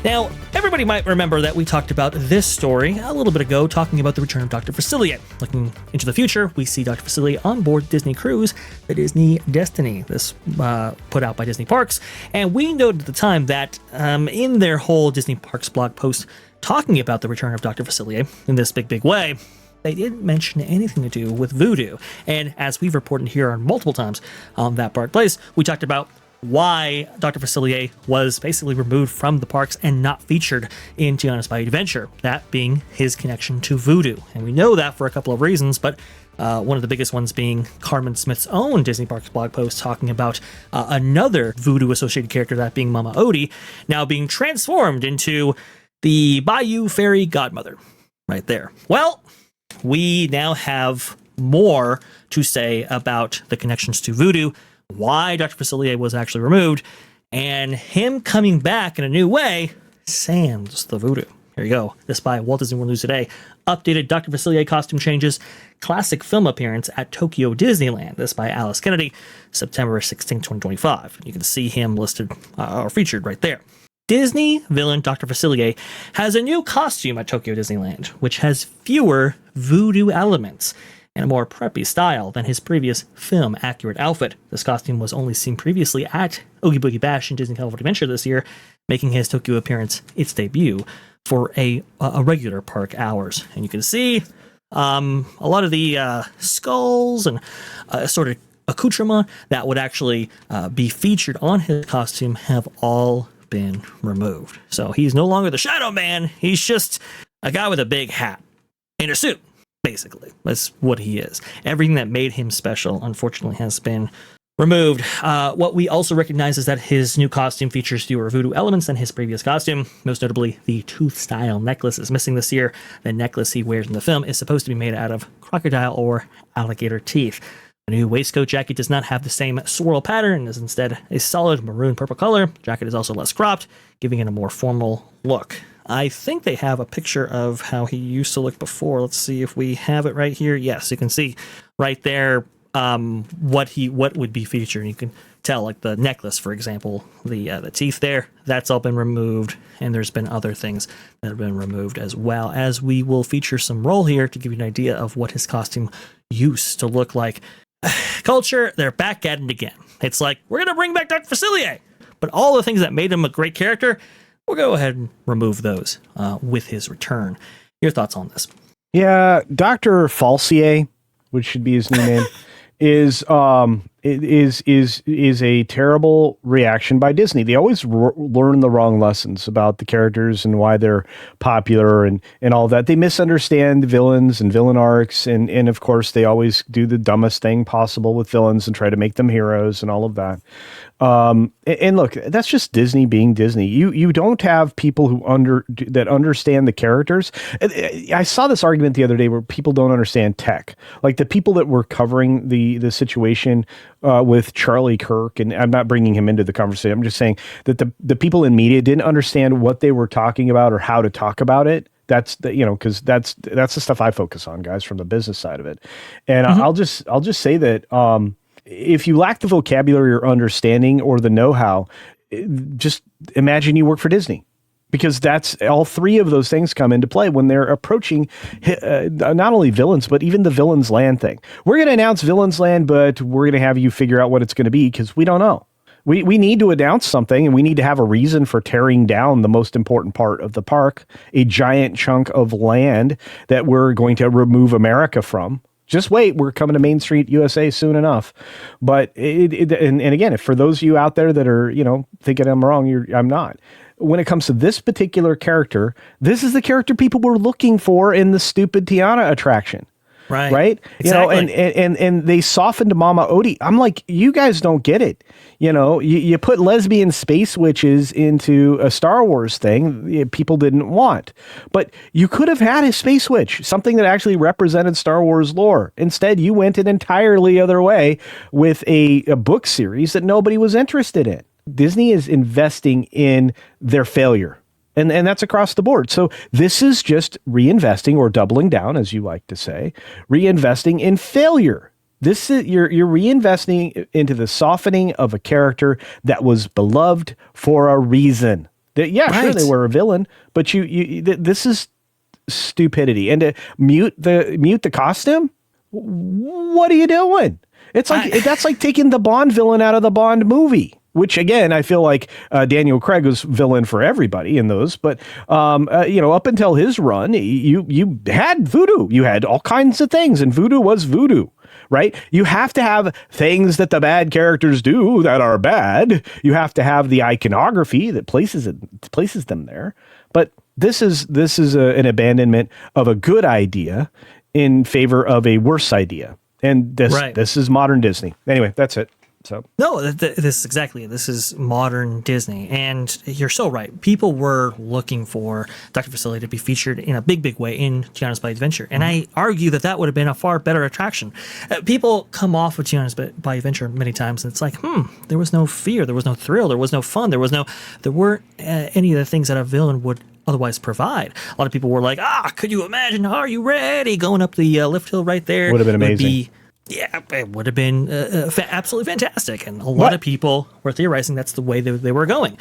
Now, everybody might remember that we talked about this story a little bit ago, talking about the return of Dr. Facilier. Looking into the future, we see Dr. Facilier on board Disney Cruise, the Disney Destiny, this put out by Disney Parks. And we noted at the time that in their whole Disney Parks blog post talking about the return of Dr. Facilier in this big way, they didn't mention anything to do with Voodoo. And as we've reported here on multiple times on That Park Place, we talked about why Dr. Facilier was basically removed from the parks and not featured in Tiana's Bayou Adventure, that being his connection to Voodoo. And we know that for a couple of reasons, but one of the biggest ones being Carmen Smith's own Disney Parks blog post talking about another Voodoo-associated character, that being Mama Odie, now being transformed into the Bayou Fairy Godmother. Right there. Well, we now have more to say about the connections to Voodoo, why Dr. Facilier was actually removed, and him coming back in a new way, sans the Voodoo. Here you go. This by Walt Disney World News Today. Updated Dr. Facilier costume changes, classic film appearance at Tokyo Disneyland. This by Alice Kennedy, September 16, 2025. You can see him listed or featured right there. Disney villain Dr. Facilier has a new costume at Tokyo Disneyland, which has fewer Voodoo elements and a more preppy style than his previous film-accurate outfit. This costume was only seen previously at Oogie Boogie Bash in Disney California Adventure this year, making his Tokyo appearance its debut for a regular park hours. And you can see a lot of the skulls and sort of accoutrement that would actually be featured on his costume have all been removed. So he's no longer the Shadow Man. He's just a guy with a big hat in a suit. Basically, that's what he is. Everything that made him special, unfortunately, has been removed. What we also recognize is that his new costume features fewer Voodoo elements than his previous costume. Most notably, the tooth-style necklace is missing this year. The necklace he wears in the film is supposed to be made out of crocodile or alligator teeth. The new waistcoat jacket does not have the same swirl pattern and is instead a solid maroon-purple color. The jacket is also less cropped, giving it a more formal look. I think they have a picture of how he used to look before. Let's see if we have it right here. Yes, you can see right there what would be featured. You can tell, like the necklace, for example, the teeth there, that's all been removed, and there's been other things that have been removed as well, as we will feature some roll here to give you an idea of what his costume used to look like. Culture, they're back at it again. It's like, we're going to bring back Dr. Facilier, but all the things that made him a great character, we'll go ahead and remove those with his return. Your thoughts on this? Yeah, Dr. Facilier, which should be his new name, is a terrible reaction by Disney. They always learn the wrong lessons about the characters and why they're popular and all that. They misunderstand villains and villain arcs, and of course they always do the dumbest thing possible with villains and try to make them heroes and all of that. And look, that's just Disney being Disney. You don't have people that understand the characters. I saw this argument the other day where people don't understand tech. Like the people that were covering the situation with Charlie Kirk, and I'm not bringing him into the conversation. I'm just saying that the people in media didn't understand what they were talking about or how to talk about it. That's because that's the stuff I focus on, guys, from the business side of it. And I'll just say that if you lack the vocabulary or understanding or the know-how, just imagine you work for Disney, because that's all three of those things come into play when they're approaching not only villains, but even the Villains Land thing. We're going to announce Villains Land, but we're going to have you figure out what it's going to be because we don't know. We need to announce something, and we need to have a reason for tearing down the most important part of the park, a giant chunk of land that we're going to remove America from. Just wait, we're coming to Main Street USA soon enough. But and again, if for those of you out there that are thinking I'm wrong, I'm not. When it comes to this particular character, this is the character people were looking for in the stupid Tiana attraction. Right. Exactly. And they softened Mama Odie. I'm like, you guys don't get it. You put lesbian space witches into a Star Wars thing people didn't want, but you could have had a space witch, something that actually represented Star Wars lore. Instead, you went an entirely other way with a book series that nobody was interested in. Disney is investing in their failure. And that's across the board. So this is just reinvesting, or doubling down, as you like to say, reinvesting in failure. This is you're reinvesting into the softening of a character that was beloved for a reason. Sure, they were a villain, but this is stupidity. And to mute the costume, what are you doing? It's like that's like taking the Bond villain out of the Bond movie. Which again, I feel like Daniel Craig was villain for everybody in those, but up until his run, you had Voodoo, you had all kinds of things, and Voodoo was Voodoo, right? You have to have things that the bad characters do that are bad. You have to have the iconography that places them there. But this is an abandonment of a good idea in favor of a worse idea, and this is modern Disney. Anyway, that's it. So no, this is modern Disney, and you're so right. People were looking for Dr. Facilier to be featured in a big way in Tiana's By Adventure, and I argue that would have been a far better attraction. People come off of Tiana's By Adventure many times, and it's like, there was no fear, there was no thrill, there was no fun, there weren't any of the things that a villain would otherwise provide. A lot of people were like, could you imagine? Are you ready? Going up the lift hill right there would have been amazing. Yeah, it would have been absolutely fantastic. And a lot of people were theorizing that's the way they were going.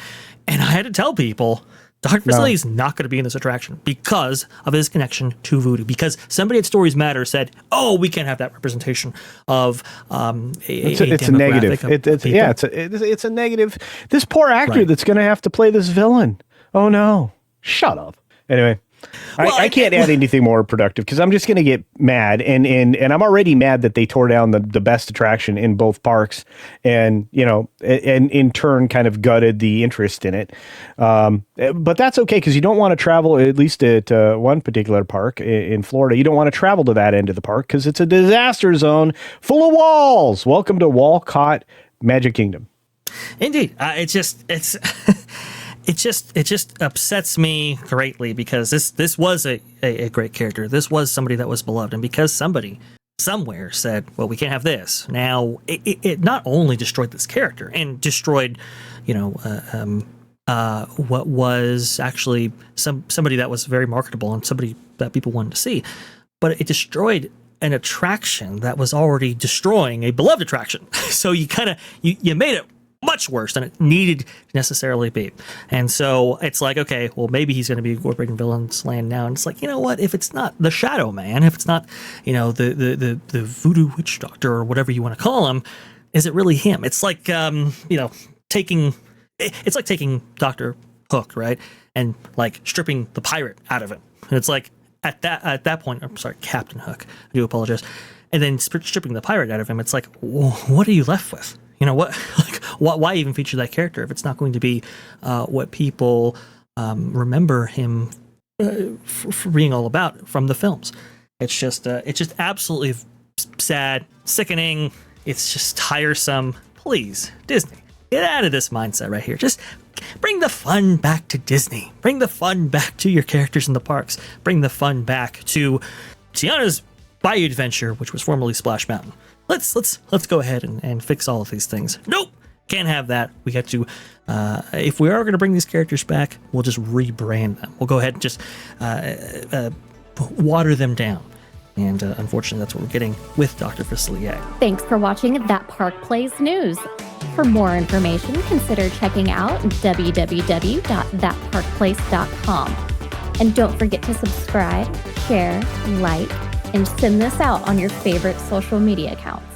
And I had to tell people, Dr. Facilier is not going to be in this attraction because of his connection to Voodoo. Because somebody at Stories Matter said, we can't have that representation of it's a negative. It's a negative. This poor actor that's going to have to play this villain. Oh, no. Shut up. Anyway. I can't add anything more productive because I'm just going to get mad, and I'm already mad that they tore down the best attraction in both parks, and and in turn kind of gutted the interest in it. But that's okay because you don't want to travel, at least at one particular park in Florida. You don't want to travel to that end of the park because it's a disaster zone full of walls. Welcome to Walcott Magic Kingdom. Indeed, It just upsets me greatly because this was a great character. This was somebody that was beloved. And because somebody somewhere said, well, we can't have this. Now, it not only destroyed this character and destroyed, what was actually somebody that was very marketable and somebody that people wanted to see, but it destroyed an attraction that was already destroying a beloved attraction. So you made it much worse than it needed to necessarily be. And so it's like, okay, well, maybe he's going to be incorporating Villain's Land now. And it's like, you know what? If it's not the Shadow Man, if it's not, the Voodoo Witch Doctor or whatever you want to call him, is it really him? It's like, taking Dr. Hook, right? And like stripping the pirate out of him. And it's like at that point, I'm sorry, Captain Hook. I do apologize. And then stripping the pirate out of him. It's like, what are you left with? Why even feature that character if it's not going to be what people remember him for being all about from the films? It's just absolutely sad, sickening. It's just tiresome. Please, Disney, get out of this mindset right here. Just bring the fun back to Disney. Bring the fun back to your characters in the parks. Bring the fun back to Tiana's Bayou Adventure, which was formerly Splash Mountain. Let's go ahead and fix all of these things. Nope, can't have that. We have to, if we are going to bring these characters back, we'll just rebrand them. We'll go ahead and just water them down. And unfortunately, that's what we're getting with Dr. Facilier. Thanks for watching That Park Plays News. For more information, consider checking out www.thatparkplace.com. And don't forget to subscribe, share, like, and send this out on your favorite social media accounts.